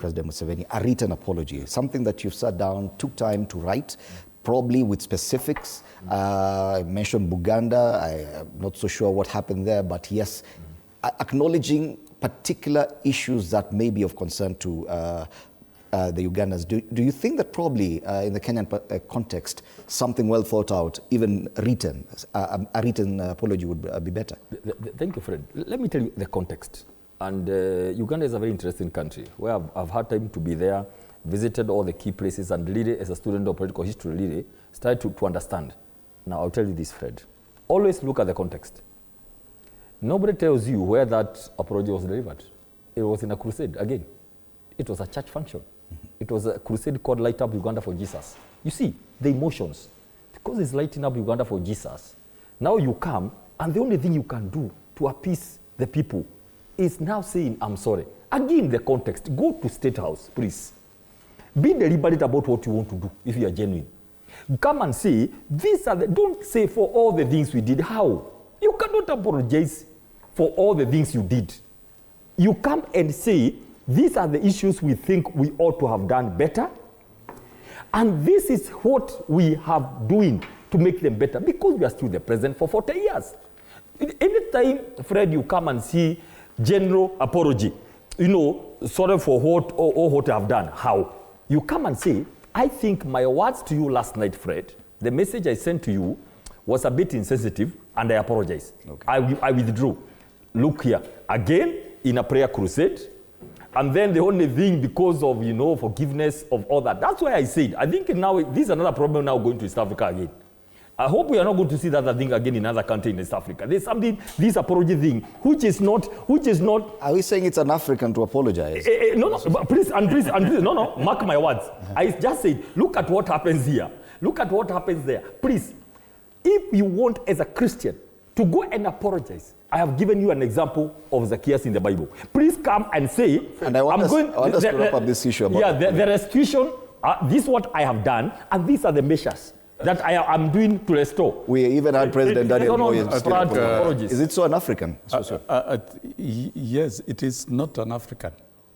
President Museveni, a written apology, something that you've sat down, took time to write, probably with specifics. I mentioned Uganda. I'm not so sure what happened there, but yes, acknowledging particular issues that may be of concern to the Ugandans. Do you think that probably in the Kenyan context, something well thought out, even written, a written apology would be better? Thank you, Fred. Let me tell you the context. And Uganda is a very interesting country where I've had time to be there, visited all the key places, and really, as a student of political history, really started to understand. Now, I'll tell you this, Fred. Always look at the context. Nobody tells you where that apology was delivered. It was in a crusade, again. It was a church function. It was a crusade called Light Up Uganda for Jesus. You see, the emotions, because it's lighting up Uganda for Jesus, now you come, and the only thing you can do to appease the people is now saying, I'm sorry. Again, the context. Go to State House, please. Be deliberate about what you want to do, if you are genuine. Come and say, these are the, don't say for all the things we did. How? You cannot apologize for all the things you did. You come and say, these are the issues we think we ought to have done better. And this is what we have doing to make them better, because we are still the president for 40 years. Anytime, Fred, you come and see general apology, you know, sorry for what or what I have done. How? You come and say, I think my words to you last night, Fred, the message I sent to you was a bit insensitive, and I apologize. Okay. I withdrew. Look here, again, in a prayer crusade, and then the only thing, because of, you know, forgiveness of all that. That's why I said, I think now, this is another problem now going to East Africa again. I hope we are not going to see that other thing again in another country in East Africa. There's something, this apology thing, which is not. Are we saying it's an African to apologize? No, please, no, mark my words. I just said, look at what happens here. Look at what happens there. Please, if you want as a Christian to go and apologize, I have given you an example of Zacchaeus in the Bible. Please come and say, and I want us to wrap up this issue. About the restitution, this is what I have done, and these are the measures that I'm doing to restore. We even had President Daniel Moi. Is it so an African? Yes, it is not an African.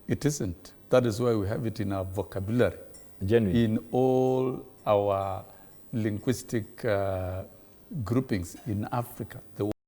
It isn't. That is why we have it in our vocabulary. Genuine. In all our linguistic groupings in Africa.